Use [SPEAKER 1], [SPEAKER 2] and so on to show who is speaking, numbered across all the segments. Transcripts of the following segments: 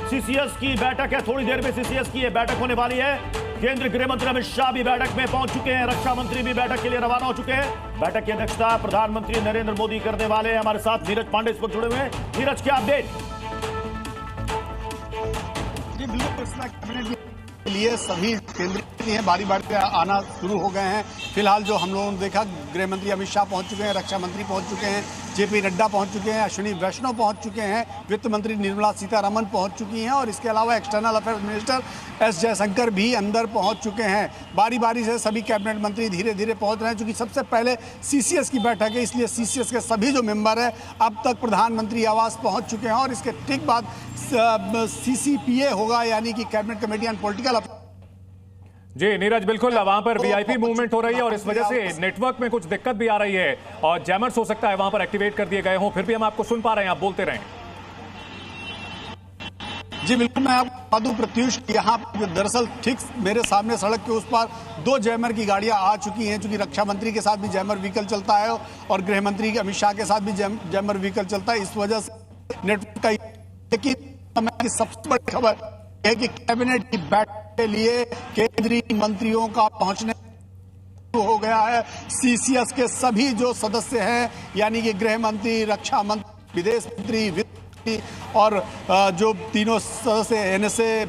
[SPEAKER 1] CCS की बैठक है, थोड़ी देर में सीसीएस की बैठक होने वाली है। केंद्रीय गृह मंत्री अमित शाह भी बैठक में पहुंच चुके हैं, रक्षा मंत्री भी बैठक के लिए रवाना हो चुके हैं। बैठक की अध्यक्षता प्रधानमंत्री नरेंद्र मोदी करने वाले हैं। हमारे साथ नीरज पांडे इस पर जुड़े हुए हैं। नीरज, क्या अपडेट?
[SPEAKER 2] जी बिल्कुल, के लिए सभी केंद्रीय हैं, बारी बारी आना शुरू हो गए हैं। फिलहाल जो हम लोगों ने देखा, गृह मंत्री अमित शाह पहुंच चुके हैं, रक्षा मंत्री पहुंच चुके हैं, जेपी नड्डा पहुंच चुके हैं, अश्विनी वैष्णव पहुंच चुके हैं, वित्त मंत्री निर्मला सीतारमण पहुंच चुकी हैं और इसके अलावा external affairs minister S Jaishankar भी अंदर पहुंच चुके हैं। बारी बारी से सभी कैबिनेट मंत्री धीरे धीरे पहुंच रहे हैं। चूंकि सबसे पहले सीसीएस की बैठक है, इसलिए सीसीएस के सभी जो मेंबर हैं अब तक प्रधानमंत्री आवास पहुंच चुके हैं और इसके ठीक बाद सीसीपीए होगा, यानी कि कैबिनेट कमेटी ऑन पॉलिटिकल।
[SPEAKER 3] जी नीरज, बिल्कुल वहां पर वीआईपी मूवमेंट हो रही है और इस वजह से नेटवर्क में कुछ दिक्कत भी आ रही है और जैमर्स हो सकता है वहां पर एक्टिवेट कर दिए गए हों, फिर भी हम आपको सुन पा रहे हैं, आप बोलते रहें।
[SPEAKER 2] जी बिल्कुल, मैं आपको बता दूं प्रत्युष, यहाँ दरअसल ठीक मेरे सामने सड़क के उस पार 2 जैमर की गाड़ियां आ चुकी हैं। चूंकि रक्षा मंत्री के साथ भी जैमर व्हीकल चलता है और गृह मंत्री अमित शाह के साथ भी जैमर व्हीकल चलता है, इस वजह से नेटवर्क का। लेकिन सबसे बड़ी खबर है कि कैबिनेट की बैठक के लिए केंद्रीय मंत्रियों का पहुंचने हो गया है। सीसीएस के सभी जो सदस्य हैं, यानी कि गृह मंत्री, रक्षा मंत्री, विदेश मंत्री, वित्त मंत्री और जो तीनों सदस्य एनएसए,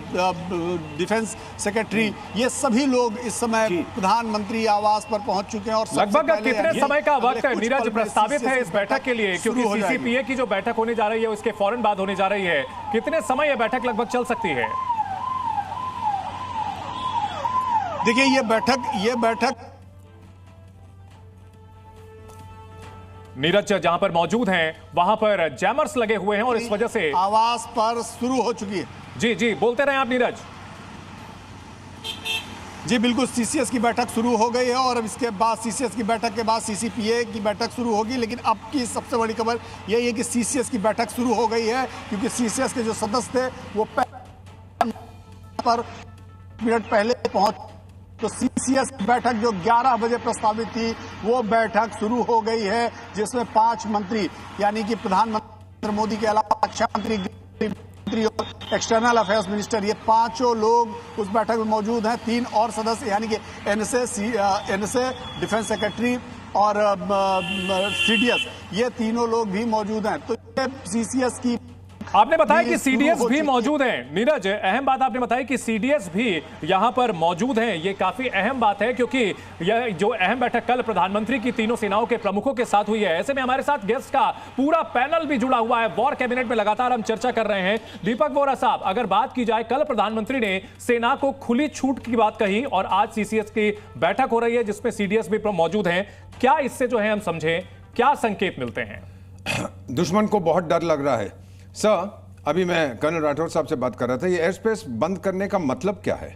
[SPEAKER 2] डिफेंस सेक्रेटरी, ये सभी लोग इस समय प्रधानमंत्री आवास पर पहुंच चुके हैं। और
[SPEAKER 3] लगभग कितने समय का वक्त नीरज प्रस्तावित है इस बैठक के लिए? क्योंकि सीसीपीए की जो बैठक होने जा रही है उसके फौरन बाद होने जा रही है, कितने समय यह बैठक लगभग चल सकती है?
[SPEAKER 2] देखिए, ये बैठक
[SPEAKER 3] नीरज जहां पर मौजूद हैं वहां पर जैमर्स लगे हुए हैं और इस वजह से
[SPEAKER 2] आवास पर शुरू हो चुकी है।
[SPEAKER 3] जी जी, बोलते रहे आप नीरज।
[SPEAKER 2] जी बिल्कुल, सीसीएस की बैठक शुरू हो गई है और अब इसके बाद सीसीएस की बैठक के बाद सीसीपीए की बैठक शुरू होगी। लेकिन अब की सबसे बड़ी खबर यही है कि सीसीएस की बैठक शुरू हो गई है, क्योंकि सीसीएस के जो सदस्य थे वो पर मिनट पहले पहुंच। तो सीसीएस की बैठक जो 11 बजे प्रस्तावित थी, वो बैठक शुरू हो गई है, जिसमें 5 मंत्री, यानी कि प्रधानमंत्री मोदी के अलावा रक्षा मंत्री और एक्सटर्नल अफेयर्स मिनिस्टर, ये 5 लोग उस बैठक में मौजूद हैं। 3 और सदस्य, यानी कि एनएसए, डिफेंस सेक्रेटरी और सीडीएस, ये तीनों लोग भी मौजूद हैं। तो ये सीसीएस की
[SPEAKER 3] आपने बताया कि सीडीएस भी मौजूद हैं। नीरज, अहम बात आपने बताई कि सीडीएस भी यहां पर मौजूद हैं। ये काफी अहम बात है क्योंकि यह जो अहम बैठक कल प्रधानमंत्री की तीनों सेनाओं के प्रमुखों के साथ हुई है। ऐसे में हमारे साथ गेस्ट का पूरा पैनल भी जुड़ा हुआ है। वॉर कैबिनेट में लगातार हम चर्चा कर रहे हैं। दीपक वोरा साहब, अगर बात की जाए, कल प्रधानमंत्री ने सेना को खुली छूट की बात कही और आज सीसीएस की बैठक हो रही है जिसमें सीडीएस भी मौजूद है। क्या इससे जो है हम समझें, क्या संकेत मिलते हैं?
[SPEAKER 4] दुश्मन को बहुत डर लग रहा है। सर, अभी मैं कर्नल राठौर साहब से बात कर रहा था, ये एयर स्पेस बंद करने का मतलब क्या है?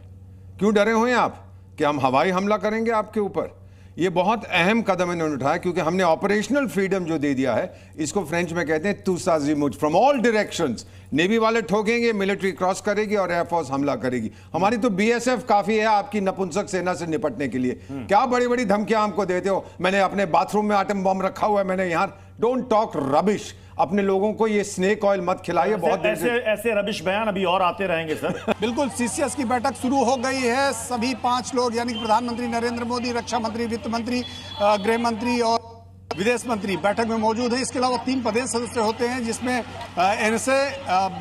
[SPEAKER 4] क्यों डरे हुए हैं आप कि हम हवाई हमला करेंगे आपके ऊपर? ये बहुत अहम कदम इन्होंने उठाया, क्योंकि हमने ऑपरेशनल फ्रीडम जो दे दिया है, इसको फ्रेंच में कहते हैं tous azimuts, from all directions. Navy वाले ठोकेंगे, मिलिट्री क्रॉस करेगी और एयरफोर्स हमला करेगी। हमारी तो बीएसएफ काफी है आपकी नपुंसक सेना से निपटने के लिए। क्या बड़ी बड़ी धमकियां हमको देते हो? मैंने अपने बाथरूम में आटम बम रखा हुआ है, मैंने यहां। Don't talk rubbish. अपने लोगों को ये स्नेक ऑयल मत खिलाइए। बहुत
[SPEAKER 1] ऐसे रबिश बयान अभी और आते रहेंगे सर।
[SPEAKER 2] बिल्कुल, सीसीएस की बैठक शुरू हो गई है। सभी 5 लोग, यानी कि प्रधानमंत्री नरेंद्र मोदी, रक्षा मंत्री, वित्त मंत्री, गृह मंत्री और विदेश मंत्री बैठक में मौजूद हैं। इसके अलावा 3 पदेन सदस्य होते हैं, जिसमें एनएसए,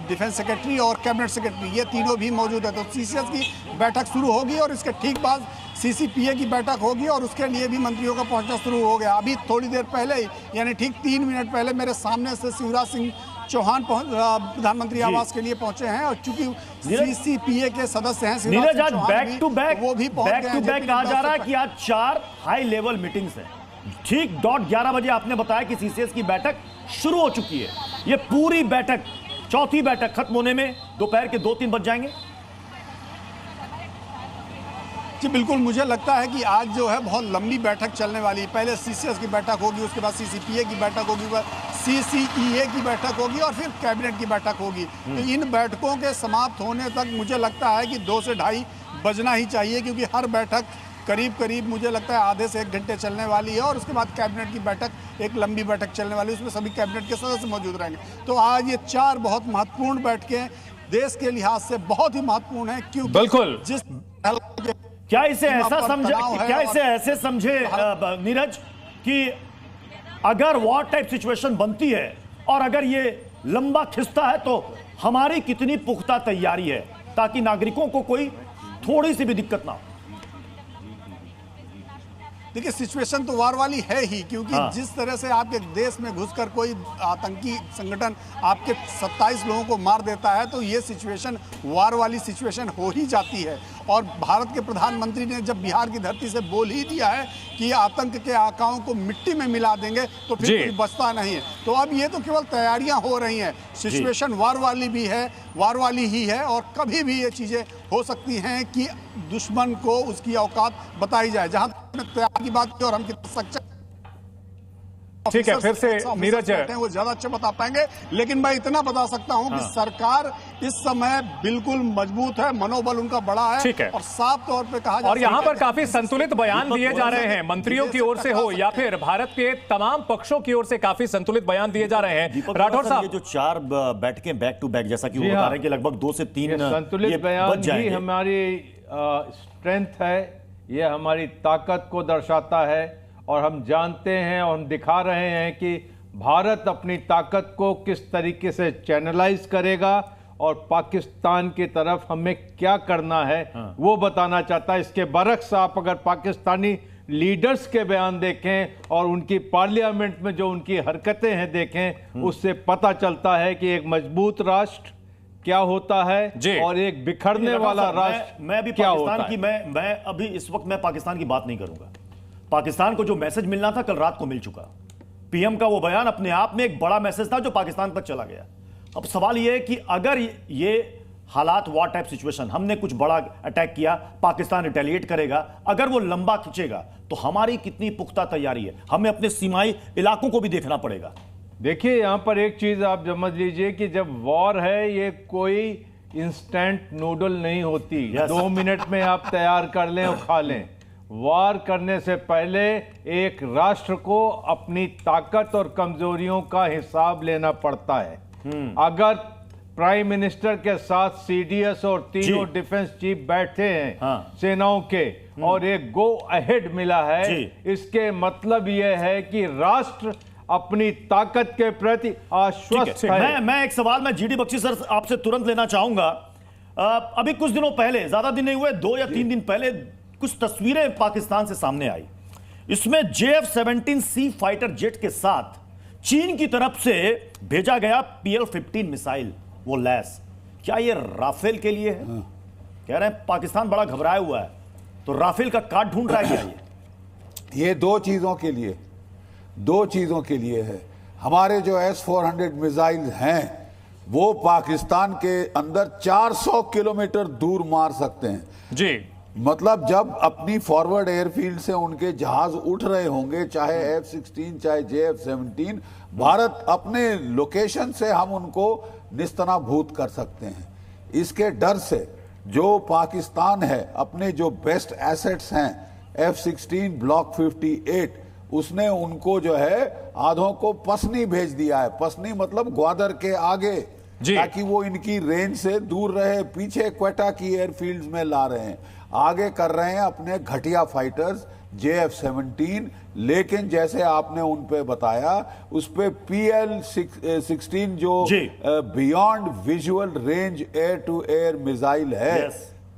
[SPEAKER 2] डिफेंस सेक्रेटरी और कैबिनेट सेक्रेटरी, ये तीनों भी मौजूद है। तो सीसीएस की बैठक शुरू होगी और इसके ठीक बाद सीसीपीए की बैठक होगी और उसके लिए भी मंत्रियों का पहुंचना शुरू हो गया। अभी थोड़ी देर पहले ही, यानी ठीक 3 मिनट पहले, मेरे सामने से शिवराज सिंह चौहान प्रधानमंत्री आवास के लिए पहुंचे हैं और चूंकि सीसीपीए के सदस्य हैं
[SPEAKER 1] नीरज, आज बैक टू बैक कहा जा रहा है कि आज 4 हाई लेवल मीटिंग्स हैं। ठीक 11 बजे आपने बताया कि सीसीएस की बैठक शुरू हो चुकी है। ये पूरी बैठक, चौथी बैठक खत्म होने में दोपहर के 2-3 बज जाएंगे।
[SPEAKER 2] जी बिल्कुल, मुझे लगता है कि आज जो है बहुत लंबी बैठक चलने वाली है। पहले सीसीएस की बैठक होगी, उसके बाद सीसीपीए की बैठक होगी, सीसीईए की बैठक होगी और फिर कैबिनेट की बैठक होगी। तो इन बैठकों के समाप्त होने तक मुझे लगता है कि 2 से 2.5 बजना ही चाहिए, क्योंकि हर बैठक करीब मुझे लगता है आधे से 1 घंटे चलने वाली है और उसके बाद कैबिनेट की बैठक एक लंबी बैठक चलने वाली है, उसमें सभी कैबिनेट के सदस्य मौजूद रहेंगे। तो आज ये 4 बहुत महत्वपूर्ण बैठकें देश के लिहाज से बहुत ही महत्वपूर्ण है, क्योंकि
[SPEAKER 3] बिल्कुल।
[SPEAKER 2] जिस
[SPEAKER 1] क्या इसे ऐसे समझे नीरज कि अगर वॉर टाइप सिचुएशन बनती है और अगर ये लंबा खिंचता है तो हमारी कितनी पुख्ता तैयारी है ताकि नागरिकों को कोई थोड़ी सी भी दिक्कत ना हो?
[SPEAKER 2] देखिए, सिचुएशन तो वार वाली है ही, क्योंकि जिस तरह से आपके देश में घुसकर कोई आतंकी संगठन आपके 27 लोगों को मार देता है तो ये सिचुएशन वार वाली सिचुएशन हो ही जाती है। और भारत के प्रधानमंत्री ने जब बिहार की धरती से बोल ही दिया है कि आतंक के आकाओं को मिट्टी में मिला देंगे तो फिर कुछ बचता नहीं है। तो अब ये तो केवल तैयारियां हो रही हैं, सिचुएशन वार वाली भी है, वार वाली ही है, और कभी भी ये चीजें हो सकती हैं कि दुश्मन को उसकी औकात बताई जाए। जहां तैयारी की बात की और हम कितना सक्षम,
[SPEAKER 3] ठीक है, फिर से नीरज
[SPEAKER 2] वो ज्यादा अच्छा बता पाएंगे, लेकिन मैं इतना बता सकता हूं कि सरकार इस समय बिल्कुल मजबूत है, मनोबल उनका बड़ा है,
[SPEAKER 3] ठीक है,
[SPEAKER 2] और साफ तौर पे कहा
[SPEAKER 3] और यहाँ पर काफी संतुलित बयान दिए जा रहे हैं मंत्रियों की ओर से हो या फिर भारत के तमाम पक्षों की ओर से काफी संतुलित बयान दिए जा रहे हैं। राठौर साहब,
[SPEAKER 1] ये जो 4 बैठकें बैक टू बैक, जैसा कि वो बता रहे हैं कि लगभग 2 से 3
[SPEAKER 5] संतुलित बयान ही हमारी स्ट्रेंथ है, ये हमारी ताकत को दर्शाता है, और हम जानते हैं और हम दिखा रहे हैं कि भारत अपनी ताकत को किस तरीके से चैनलाइज करेगा और पाकिस्तान की तरफ हमें क्या करना है वो बताना चाहता है। इसके बरक्स आप अगर पाकिस्तानी लीडर्स के बयान देखें और उनकी पार्लियामेंट में जो उनकी हरकतें हैं देखें, उससे पता चलता है कि एक मजबूत राष्ट्र क्या होता है और एक बिखरने वाला राष्ट्र
[SPEAKER 1] मैं अभी पाकिस्तान की मैं अभी इस वक्त मैं पाकिस्तान की बात नहीं करूंगा। पाकिस्तान को जो मैसेज मिलना था कल रात को मिल चुका। पीएम का वो बयान अपने आप में एक बड़ा मैसेज था जो पाकिस्तान तक चला गया। अब सवाल ये है कि अगर ये हालात वॉर टाइप सिचुएशन, हमने कुछ बड़ा अटैक किया, पाकिस्तान रिटेलिएट करेगा, अगर वो लंबा खींचेगा तो हमारी कितनी पुख्ता तैयारी है, हमें अपने सीमाई इलाकों को भी देखना पड़ेगा।
[SPEAKER 5] देखिए, यहां पर एक चीज आप समझ लीजिए कि जब वॉर है ये कोई इंस्टेंट नूडल नहीं होती, 2 मिनट में आप तैयार कर लें और खा लें। वार करने से पहले एक राष्ट्र को अपनी ताकत और कमजोरियों का हिसाब लेना पड़ता है। अगर प्राइम मिनिस्टर के साथ सीडीएस और तीनों डिफेंस चीफ बैठे हैं सेनाओं के और एक गो अहेड मिला है, इसके मतलब यह है कि राष्ट्र अपनी ताकत के प्रति आश्वस्त है।
[SPEAKER 1] मैं एक सवाल मैं जीडी बख्शी सर आपसे तुरंत लेना चाहूंगा। अभी कुछ दिनों पहले, ज्यादा दिन नहीं हुए, 2 या 3 दिन पहले कुछ तस्वीरें पाकिस्तान से सामने आई। इसमें JF-17C फाइटर जेट के साथ चीन की तरफ से भेजा गया PL-15 मिसाइल, वो लैस, क्या ये राफेल के लिए है? कह रहे हैं पाकिस्तान बड़ा घबराया हुआ है, तो राफेल का कार्ड ढूंढ रहा है क्या?
[SPEAKER 6] ये 2 चीजों के लिए है। हमारे जो S-400 मिसाइल हैं वो पाकिस्तान के अंदर 400 किलोमीटर दूर मार सकते हैं
[SPEAKER 3] जी।
[SPEAKER 6] मतलब जब अपनी फॉरवर्ड एयरफील्ड से उनके जहाज उठ रहे होंगे, चाहे F-16 चाहे JF-17, भारत अपने लोकेशन से हम उनको निस्तनाभूत कर सकते हैं। इसके डर से जो पाकिस्तान है, अपने जो बेस्ट एसेट्स हैं F-16 ब्लॉक 58, उसने उनको जो है आधों को पसनी भेज दिया है। पसनी मतलब ग्वादर के आगे, ताकि वो इनकी रेंज से दूर रहे। पीछे क्वेटा की एयरफील्ड्स में ला रहे हैं, आगे कर रहे हैं अपने घटिया फाइटर्स JF-17, लेकिन जैसे आपने उन पे बताया उस पे PL-16 जो beyond visual range air to air missile है,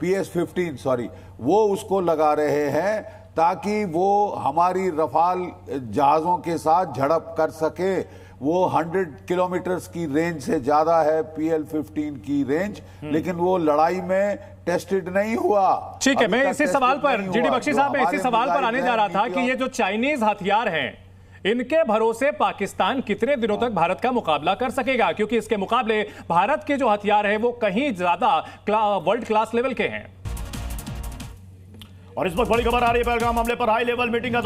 [SPEAKER 6] PS-15 सॉरी, वो उसको लगा रहे हैं ताकि वो हमारी रफाल जहाजों के साथ झड़प कर सके। वो 100 किलोमीटर्स की रेंज से ज्यादा है PL-15 की रेंज, लेकिन वो लड़ाई में टेस्टेड नहीं हुआ।
[SPEAKER 3] ठीक है, मैं इसी सवाल पर जीडी बख्शी साहब, मैं इसी सवाल पर आने जा रहा था कि ये जो चाइनीज हथियार हैं, इनके भरोसे पाकिस्तान कितने दिनों तक भारत का मुकाबला कर सकेगा? क्योंकि इसके मुकाबले भारत के जो हथियार हैं वो कहीं ज्यादा वर्ल्ड क्लास लेवल के हैं।
[SPEAKER 1] और इस वक्त बड़ी खबर आ रही है पहलगाम हमले पर हाई लेवल मीटिंग का